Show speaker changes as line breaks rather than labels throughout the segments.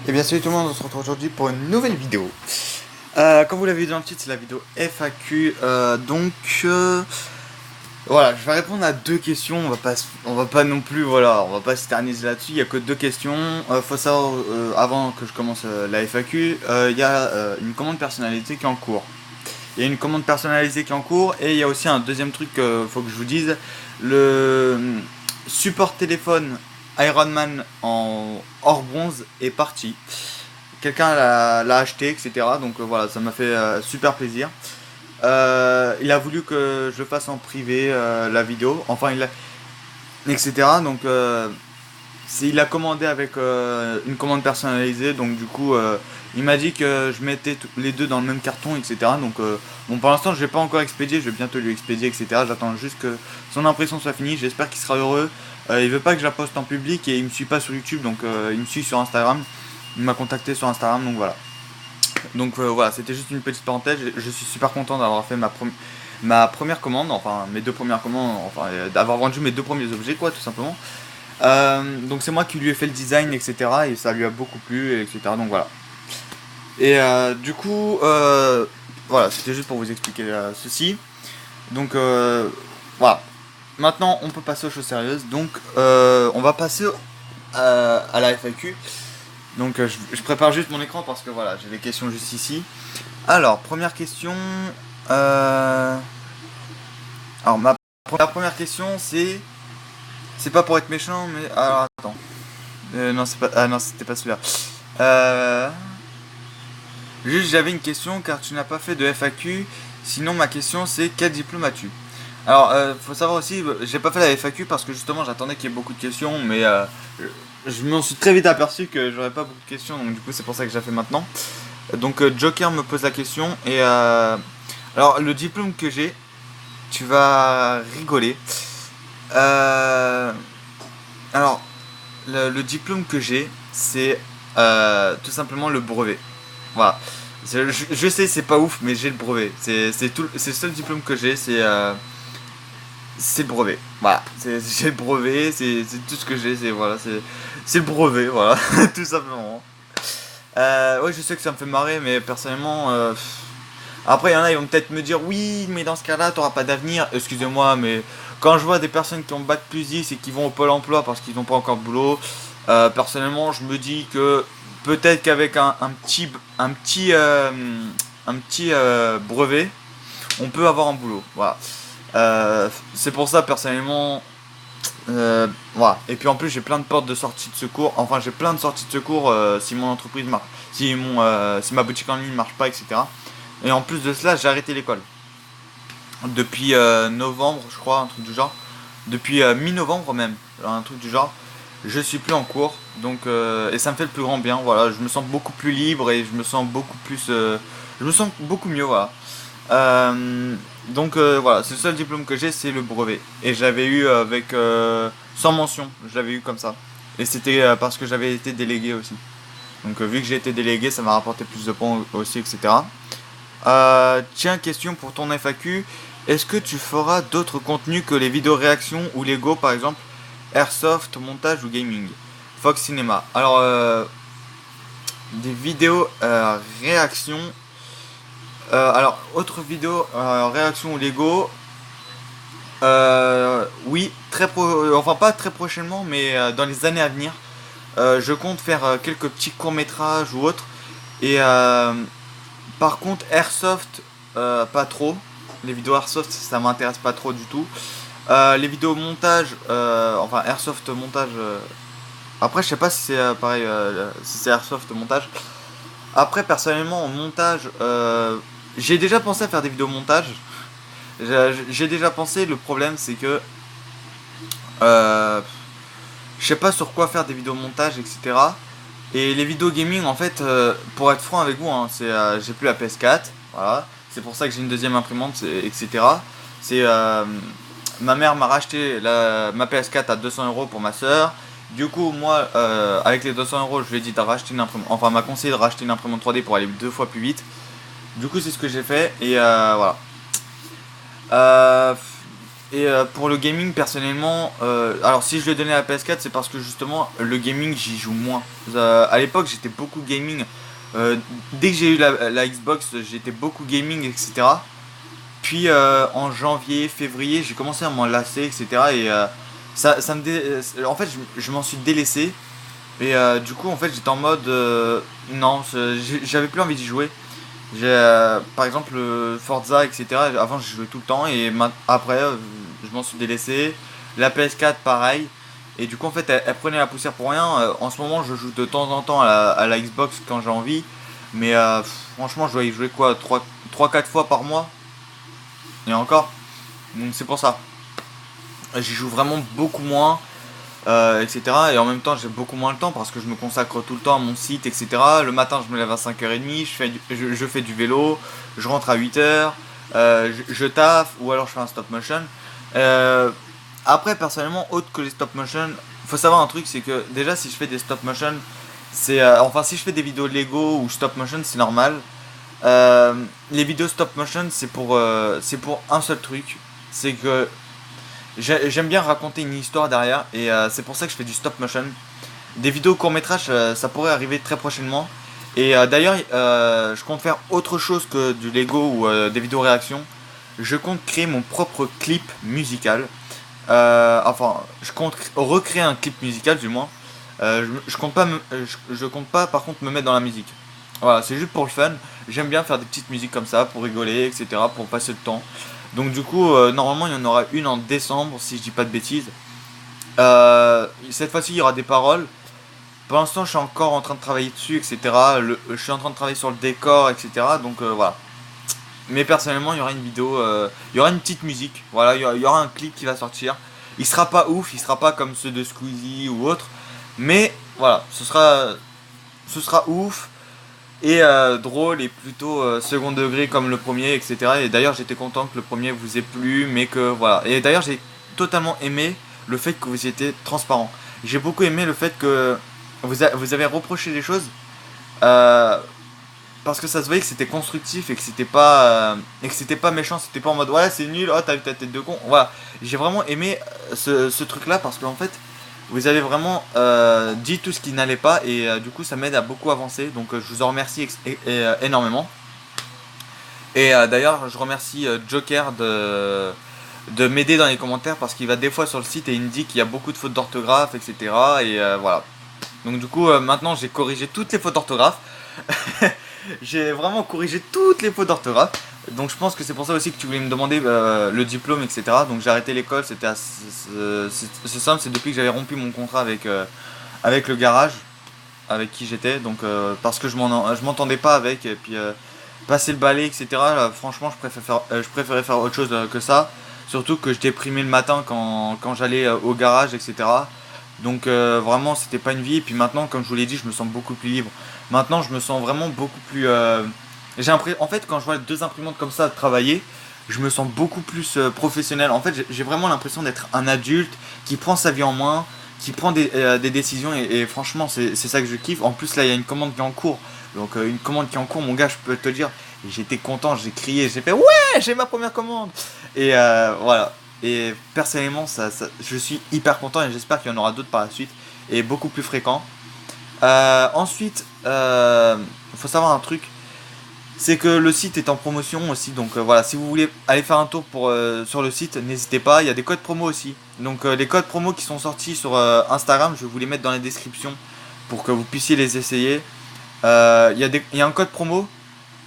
Et bien salut tout le monde, on se retrouve aujourd'hui pour une nouvelle vidéo. Comme vous l'avez vu dans le titre, c'est la vidéo FAQ. Voilà, je vais répondre à deux questions. On va pas non plus, voilà, on va pas s'éterniser là-dessus. Il y a que deux questions. Faut savoir avant que je commence la FAQ, il y a une commande personnalisée qui est en cours. Il y a une commande personnalisée qui est en cours et il y a aussi un deuxième truc faut que je vous dise. Le support téléphone Ironman en hors bronze est parti. Quelqu'un l'a acheté, etc. Donc voilà, ça m'a fait super plaisir. Il a voulu que je fasse en privé la vidéo, enfin etc. Donc il a commandé avec une commande personnalisée, donc du coup il m'a dit que je mettais les deux dans le même carton, etc. Donc bon, pour l'instant je vais pas encore expédier, je vais bientôt lui expédier, etc. J'attends juste que son impression soit finie, j'espère qu'il sera heureux. Il veut pas que je la poste en public et il me suit pas sur YouTube, donc il me suit sur Instagram. Il m'a contacté sur Instagram, donc voilà. Donc voilà, c'était juste une petite parenthèse. Je suis super content d'avoir fait ma première commande, enfin mes deux premières commandes, enfin d'avoir vendu mes deux premiers objets, quoi, tout simplement. Donc c'est moi qui lui ai fait le design, etc. Et ça lui a beaucoup plu, etc. Donc voilà. Et du coup, voilà, c'était juste pour vous expliquer ceci. Donc voilà. Maintenant, on peut passer aux choses sérieuses. Donc on va passer à la FAQ. Donc je prépare juste mon écran parce que voilà, j'ai des questions juste ici. Alors, première question. Euh, Alors, la première question, c'est. C'est pas pour être méchant, mais. Alors, attends. Non, c'est pas. Ah non, c'était pas celui-là. Euh... Juste, j'avais une question car tu n'as pas fait de FAQ. Sinon, ma question, c'est quel diplôme as-tu? Alors, faut savoir aussi, j'ai pas fait la FAQ parce que justement, j'attendais qu'il y ait beaucoup de questions, mais je m'en suis très vite aperçu que j'aurais pas beaucoup de questions, donc du coup, c'est pour ça que je la fais maintenant. Donc, Joker me pose la question, et alors, le diplôme que j'ai, tu vas rigoler. Euh, alors, le diplôme que j'ai, c'est tout simplement le brevet. Voilà. Je sais, c'est pas ouf, mais j'ai le brevet. C'est le seul diplôme que j'ai, c'est le brevet. Voilà. J'ai le brevet, c'est tout ce que j'ai, voilà, c'est le brevet, voilà, tout simplement. Ouais, je sais que ça me fait marrer, mais personnellement, après, il y en a, ils vont peut-être me dire oui, mais dans ce cas-là, t'auras pas d'avenir. Excusez-moi, mais quand je vois des personnes qui ont bac plus 10 et qui vont au Pôle emploi parce qu'ils n'ont pas encore de boulot, personnellement, je me dis que peut-être qu'avec un petit brevet, on peut avoir un boulot. Voilà. C'est pour ça, personnellement, voilà. Et puis en plus, j'ai plein de portes de sortie de secours. Enfin, j'ai plein de sorties de secours si mon entreprise marche, si ma boutique en ligne marche pas, etc. Et en plus de cela, j'ai arrêté l'école. Depuis novembre, je crois, un truc du genre. Depuis mi-novembre même, un truc du genre. Je suis plus en cours, donc et ça me fait le plus grand bien. Voilà, je me sens beaucoup plus libre et je me sens beaucoup plus, je me sens beaucoup mieux. Voilà. Donc voilà, c'est le seul diplôme que j'ai, c'est le brevet. Et je l'avais eu avec sans mention, je l'avais eu comme ça. Et c'était parce que j'avais été délégué aussi. Donc vu que j'ai été délégué, ça m'a rapporté plus de points aussi, etc. Tiens, question pour ton FAQ. Est-ce que tu feras d'autres contenus que les vidéos réactions ou Lego par exemple, Airsoft, montage ou gaming? Fox Cinéma. Alors, des vidéos réactions. Alors, autre vidéo réaction ou Lego. Oui, enfin pas très prochainement, mais dans les années à venir. Je compte faire quelques petits courts-métrages ou autres. Et par contre, Airsoft, pas trop. Les vidéos Airsoft, ça m'intéresse pas trop du tout. Les vidéos montage, enfin Airsoft montage. Après, je sais pas si c'est pareil, si c'est Airsoft montage. Après, personnellement, en montage, j'ai déjà pensé à faire des vidéos montage. J'ai déjà pensé. Le problème, c'est que euh, je sais pas sur quoi faire des vidéos montage, etc. Et les vidéos gaming, en fait, pour être franc avec vous, hein, j'ai plus la PS4, voilà. C'est pour ça que j'ai une deuxième imprimante, etc. C'est ma mère m'a racheté ma PS4 à 200 € pour ma soeur. Du coup, moi, avec les 200 €, je lui ai dit de racheter une imprimante, enfin, m'a conseillé de racheter une imprimante 3D pour aller deux fois plus vite. Du coup, c'est ce que j'ai fait et voilà. Euh, Et pour le gaming, personnellement, alors si je lui ai donné la PS4, c'est parce que justement, le gaming, j'y joue moins. À l'époque, j'étais beaucoup gaming. Dès que j'ai eu la Xbox, j'étais beaucoup gaming, etc. Puis en janvier, février, j'ai commencé à m'en lasser, etc. Et en fait, je m'en suis délaissé. Et du coup, en fait, j'étais en mode non, j'avais plus envie d'y jouer. J'ai par exemple Forza, etc. Avant, j'y jouais tout le temps et après, je m'en suis délaissé. La PS4, pareil. Et du coup, en fait, elle prenait la poussière pour rien. En ce moment, je joue de temps en temps à la Xbox quand j'ai envie. Mais franchement, je dois y jouer quoi, trois quatre fois par mois. Et encore. Donc c'est pour ça. J'y joue vraiment beaucoup moins. etc. Et en même temps, j'ai beaucoup moins le temps parce que je me consacre tout le temps à mon site, etc. Le matin, je me lève à 5h30, je fais du vélo, je rentre à 8h, je taffe ou alors je fais un stop motion. Euh, Après, personnellement, autre que les stop motion, faut savoir un truc, c'est que déjà, si je fais des stop motion, enfin, si je fais des vidéos Lego ou stop motion, c'est normal. Les vidéos stop motion, c'est pour un seul truc, c'est que j'aime bien raconter une histoire derrière et c'est pour ça que je fais du stop motion. Des vidéos court métrage, ça pourrait arriver très prochainement. Et d'ailleurs, je compte faire autre chose que du Lego ou des vidéos réactions. Je compte créer mon propre clip musical. Enfin, je compte recréer un clip musical du moins. Je compte pas, je compte pas par contre me mettre dans la musique. Voilà, c'est juste pour le fun. J'aime bien faire des petites musiques comme ça pour rigoler, etc. Pour passer le temps. Donc du coup, normalement, il y en aura une en décembre, si je dis pas de bêtises. Cette fois-ci, il y aura des paroles. Pour l'instant, je suis encore en train de travailler dessus, etc. Je suis en train de travailler sur le décor, etc. Donc voilà. Mais personnellement, il y aura une vidéo, il y aura une petite musique. Voilà, il y aura un clip qui va sortir. Il sera pas ouf, il sera pas comme ceux de Squeezie ou autre. Mais voilà, ce sera ouf et drôle et plutôt second degré comme le premier, etc. Et d'ailleurs, j'étais content que le premier vous ait plu, mais que voilà. Et d'ailleurs, j'ai totalement aimé le fait que vous étiez transparent. J'ai beaucoup aimé le fait que vous avez reproché des choses euh, parce que ça se voyait que c'était constructif et que c'était pas méchant, c'était pas en mode ouais c'est nul, oh t'as eu ta tête de con. Voilà, j'ai vraiment aimé ce truc là parce qu'en fait vous avez vraiment dit tout ce qui n'allait pas et du coup ça m'aide à beaucoup avancer. Donc je vous en remercie énormément. Et d'ailleurs je remercie Joker de m'aider dans les commentaires parce qu'il va des fois sur le site et il me dit qu'il y a beaucoup de fautes d'orthographe, etc. Et voilà. Donc du coup maintenant j'ai corrigé toutes les fautes d'orthographe. J'ai vraiment corrigé toutes les fautes d'orthographe. Donc je pense que c'est pour ça aussi que tu voulais me demander le diplôme, etc. Donc j'ai arrêté l'école, c'est simple, c'est depuis que j'avais rompu mon contrat avec le garage avec qui j'étais. Donc parce que je m'entendais pas avec, et puis passer le balai, etc. Là, franchement, je préférais faire autre chose que ça. Surtout que je déprimais le matin quand j'allais au garage, etc. Donc vraiment, c'était pas une vie. Et puis maintenant, comme je vous l'ai dit, je me sens beaucoup plus libre. Maintenant, je me sens vraiment beaucoup plus. En fait, quand je vois deux imprimantes comme ça travailler, je me sens beaucoup plus professionnel. En fait, j'ai vraiment l'impression d'être un adulte qui prend sa vie en main, qui prend des décisions. Et franchement, c'est ça que je kiffe. En plus, là, il y a une commande qui est en cours. Donc, une commande qui est en cours, mon gars, je peux te dire. Et j'étais content, j'ai crié, j'ai fait ouais, j'ai ma première commande. Et voilà. Et personnellement, je suis hyper content et j'espère qu'il y en aura d'autres par la suite et beaucoup plus fréquents. Ensuite, faut savoir un truc, c'est que le site est en promotion aussi. Donc voilà, si vous voulez aller faire un tour sur le site, n'hésitez pas. Il y a des codes promo aussi. Donc les codes promo qui sont sortis sur Instagram, je vais vous les mettre dans la description pour que vous puissiez les essayer. Il y a un code promo,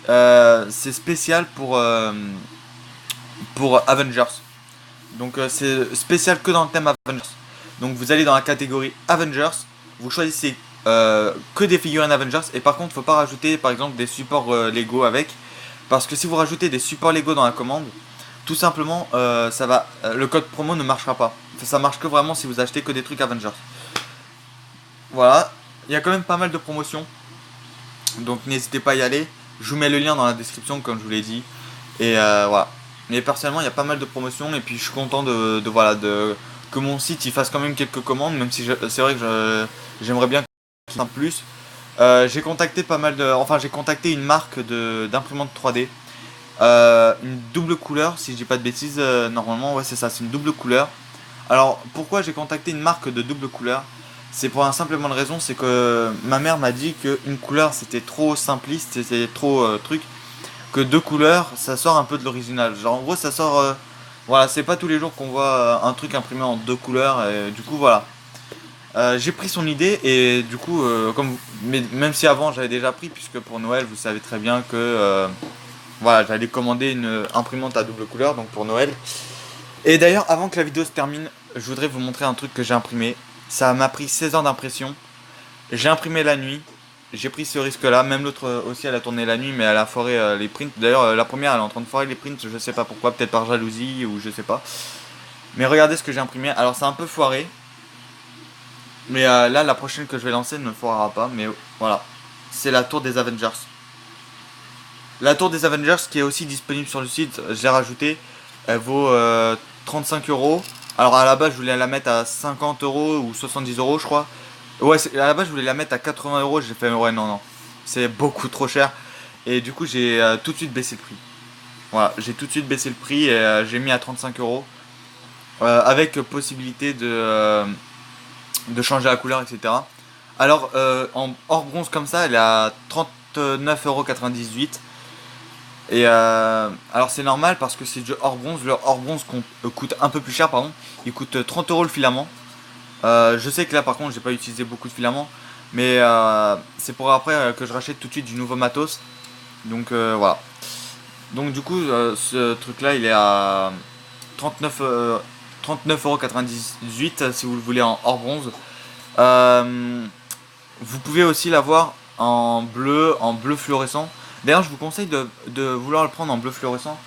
c'est spécial pour Avengers. Donc c'est spécial que dans le thème Avengers. Donc vous allez dans la catégorie Avengers, vous choisissez que des figurines Avengers et par contre faut pas rajouter par exemple des supports Lego avec, parce que si vous rajoutez des supports Lego dans la commande, tout simplement le code promo ne marchera pas. Enfin, ça marche que vraiment si vous achetez que des trucs Avengers. Voilà, il y a quand même pas mal de promotions, donc n'hésitez pas à y aller. Je vous mets le lien dans la description comme je vous l'ai dit. Et voilà. Mais personnellement, il y a pas mal de promotions et puis je suis content que mon site il fasse quand même quelques commandes, même si c'est vrai que j'aimerais bien qu'il y ait un plus. J'ai contacté une marque d'imprimante 3D une double couleur, si je dis pas de bêtises, normalement, ouais, c'est ça, c'est une double couleur. Alors, pourquoi j'ai contacté une marque de double couleur? C'est pour un simple et bonne raison, c'est que ma mère m'a dit qu'une couleur c'était trop simpliste, c'était trop truc, que deux couleurs ça sort un peu de l'original. Genre, en gros, ça sort. Voilà, c'est pas tous les jours qu'on voit un truc imprimé en deux couleurs, et du coup, voilà. J'ai pris son idée et du coup, mais même si avant j'avais déjà pris, puisque pour Noël, vous savez très bien que voilà, j'allais commander une imprimante à double couleur, donc pour Noël. Et d'ailleurs, avant que la vidéo se termine, je voudrais vous montrer un truc que j'ai imprimé. Ça m'a pris 16 heures d'impression. J'ai imprimé la nuit. J'ai pris ce risque-là. Même l'autre aussi, elle a tourné la nuit, mais elle a foiré les prints. D'ailleurs, la première, elle est en train de foirer les prints. Je sais pas pourquoi, peut-être par jalousie ou je sais pas. Mais regardez ce que j'ai imprimé. Alors, c'est un peu foiré. Mais là, la prochaine que je vais lancer ne foirera pas. Mais voilà. C'est la tour des Avengers. La tour des Avengers qui est aussi disponible sur le site, je l'ai rajoutée. Elle vaut 35 euros. Alors à la base, je voulais la mettre à 50 euros ou 70 euros, je crois. Ouais, à la base, je voulais la mettre à 80 euros. J'ai fait, ouais, non, non. C'est beaucoup trop cher. Et du coup, j'ai tout de suite baissé le prix. Voilà, j'ai tout de suite baissé le prix et j'ai mis à 35 euros. Avec possibilité de changer la couleur, etc. Alors, en hors bronze comme ça, elle est à 39,98 €. Et alors c'est normal parce que c'est du hors bronze. Le hors bronze coûte un peu plus cher, pardon. Il coûte 30 euros le filament. Je sais que là par contre j'ai pas utilisé beaucoup de filaments. Mais c'est pour après que je rachète tout de suite du nouveau matos. Donc voilà. Donc du coup ce truc là il est à 39, 39,98 € si vous le voulez en hors bronze. Vous pouvez aussi l'avoir en bleu fluorescent. D'ailleurs, je vous conseille de vouloir le prendre en bleu fluorescent.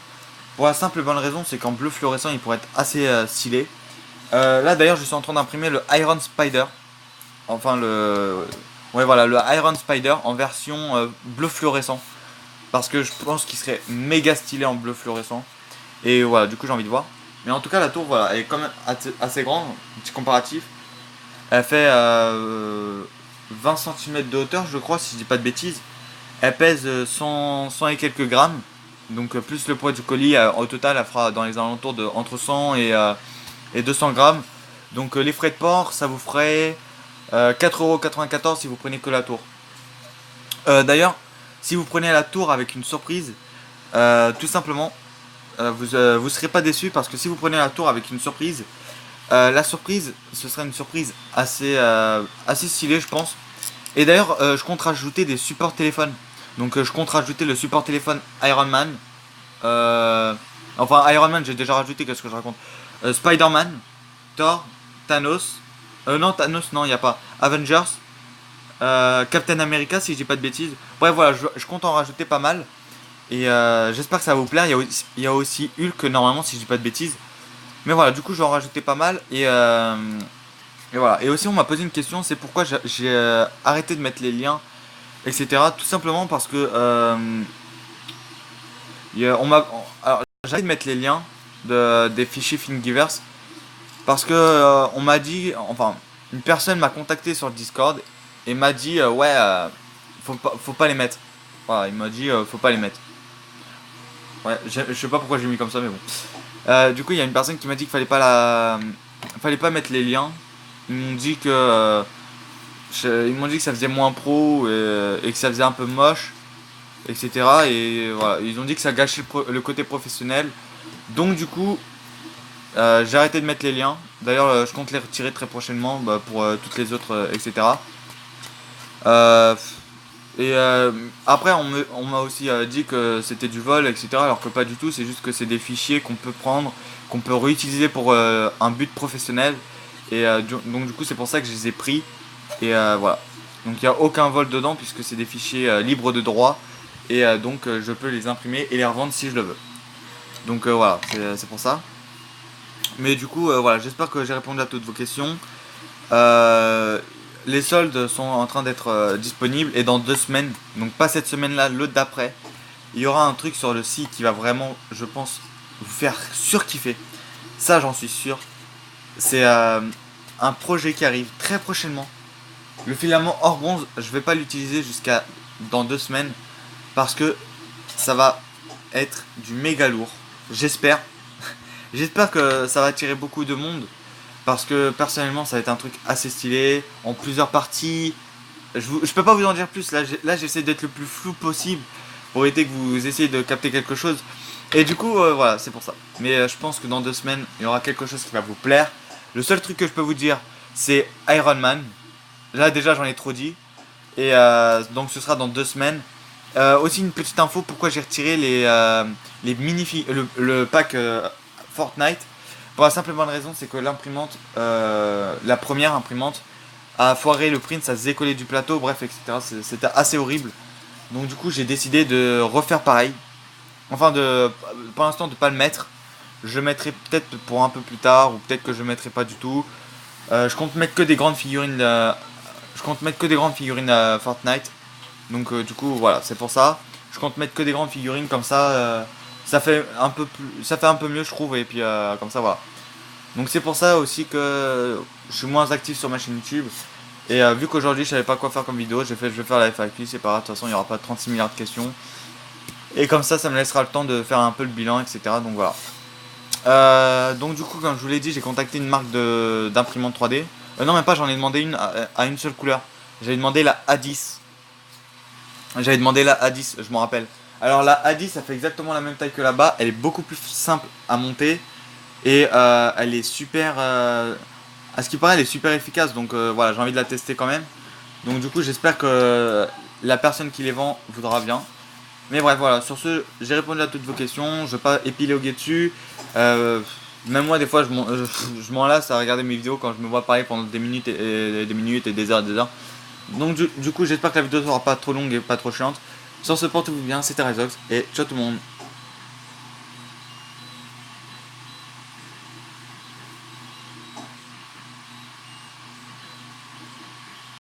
Pour la simple et bonne raison, c'est qu'en bleu fluorescent, il pourrait être assez stylé. Là, d'ailleurs, je suis en train d'imprimer le Iron Spider. Enfin, ouais, voilà, le Iron Spider en version bleu fluorescent. Parce que je pense qu'il serait méga stylé en bleu fluorescent. Et voilà, du coup, j'ai envie de voir. Mais en tout cas, la tour, voilà, elle est quand même assez grande. Petit comparatif. Elle fait 20 cm de hauteur, je crois, si je dis pas de bêtises. Elle pèse 100 et quelques grammes. Donc plus le poids du colis, au total, elle fera dans les alentours de entre 100 et 200 grammes. Donc les frais de port, ça vous ferait 4,94 € si vous prenez que la tour. D'ailleurs, si vous prenez la tour avec une surprise, tout simplement, vous serez pas déçu parce que si vous prenez la tour avec une surprise, la surprise, ce sera une surprise assez stylée, je pense. Et d'ailleurs, je compte rajouter des supports téléphones. Donc, je compte rajouter le support téléphone Iron Man. Enfin, Iron Man, j'ai déjà rajouté, qu'est-ce que je raconte? Spider-Man, Thor, Thanos. Non, Thanos, non, il n'y a pas. Avengers, Captain America, si je dis pas de bêtises. Bref, voilà, je compte en rajouter pas mal. Et j'espère que ça va vous plaire. Il y a aussi Hulk, normalement, si je dis pas de bêtises. Mais voilà, du coup, je vais en rajouter pas mal. Et voilà. Et aussi, on m'a posé une question, c'est pourquoi j'ai arrêté de mettre les liens, etc. Tout simplement parce que alors, j'ai arrêté de mettre les liens des fichiers Thingiverse parce que on m'a dit, enfin, une personne m'a contacté sur le Discord et m'a dit ouais, faut pas les mettre. Voilà, il m'a dit faut pas les mettre. Ouais, je sais pas pourquoi j'ai mis comme ça, mais bon. Du coup, il y a une personne qui m'a dit qu'il fallait pas mettre les liens. Ils m'ont dit que ils m'ont dit que ça faisait moins pro et que ça faisait un peu moche, etc. Et voilà, ils ont dit que ça gâchait le côté professionnel. Donc du coup, j'ai arrêté de mettre les liens. D'ailleurs, je compte les retirer très prochainement pour toutes les autres, etc. Euh, Après, on m'a aussi dit que c'était du vol, etc. Alors que pas du tout, c'est juste que c'est des fichiers qu'on peut prendre, qu'on peut réutiliser pour un but professionnel. Et donc du coup, c'est pour ça que je les ai pris. Et voilà. Donc il n'y a aucun vol dedans puisque c'est des fichiers libres de droit. Et donc je peux les imprimer et les revendre si je le veux. Donc voilà, c'est pour ça. Mais du coup, voilà, j'espère que j'ai répondu à toutes vos questions. Euh, les soldes sont en train d'être disponibles et dans 2 semaines, donc pas cette semaine-là, l'autre d'après, il y aura un truc sur le site qui va vraiment, je pense, vous faire surkiffer. Ça, j'en suis sûr. C'est un projet qui arrive très prochainement. Le filament hors bronze, je vais pas l'utiliser jusqu'à dans 2 semaines parce que ça va être du méga lourd. J'espère. J'espère que ça va attirer beaucoup de monde. Parce que personnellement, ça va être un truc assez stylé. En plusieurs parties. Je peux pas vous en dire plus. Là, j'essaie d'être le plus flou possible. Pour éviter que vous essayez de capter quelque chose. Et du coup, voilà, c'est pour ça. Mais je pense que dans 2 semaines, il y aura quelque chose qui va vous plaire. Le seul truc que je peux vous dire, c'est Iron Man. Là, déjà, j'en ai trop dit. Et donc, ce sera dans 2 semaines. Aussi, une petite info pourquoi j'ai retiré les le pack Fortnite. Pour la simple et bonne raison, c'est que l'imprimante, la première imprimante, a foiré le print, ça se décollait du plateau, bref, etc. C'était assez horrible. Donc, du coup, j'ai décidé de refaire pareil. Enfin, pour l'instant, de pas le mettre. Je le mettrai peut-être pour un peu plus tard, ou peut-être que je le mettrai pas du tout. Je compte mettre que des grandes figurines. Je compte mettre que des grandes figurines Fortnite. Donc du coup, voilà, c'est pour ça. Je compte mettre que des grandes figurines comme ça. Ça fait un peu plus, ça fait un peu mieux, je trouve. Et puis comme ça, voilà. Donc c'est pour ça aussi que je suis moins actif sur ma chaîne YouTube. Et vu qu'aujourd'hui je savais pas quoi faire comme vidéo, j'ai fait je vais faire la FAQ, c'est pas grave, de toute façon il n'y aura pas 36 milliards de questions. Et comme ça me laissera le temps de faire un peu le bilan, etc. Donc voilà. Donc du coup, comme je vous l'ai dit, j'ai contacté une marque d'imprimante 3D. Non, même pas, j'en ai demandé une à une seule couleur. J'avais demandé la A10. J'avais demandé la A10, je m'en rappelle. Alors la A10, ça fait exactement la même taille que là-bas. Elle est beaucoup plus simple à monter. Et elle est super... à ce qui paraît, elle est super efficace. Donc voilà, j'ai envie de la tester quand même. Donc du coup, j'espère que la personne qui les vend voudra bien. Mais bref, voilà, sur ce, j'ai répondu à toutes vos questions. Je ne vais pas épiloguer dessus. Euh, Même moi, des fois, je m'en lasse à regarder mes vidéos quand je me vois parler pendant des minutes et des minutes et des heures et des heures. Donc, du coup, j'espère que la vidéo ne sera pas trop longue et pas trop chiante. Sur ce, portez-vous bien, c'était Rezox et ciao tout le monde.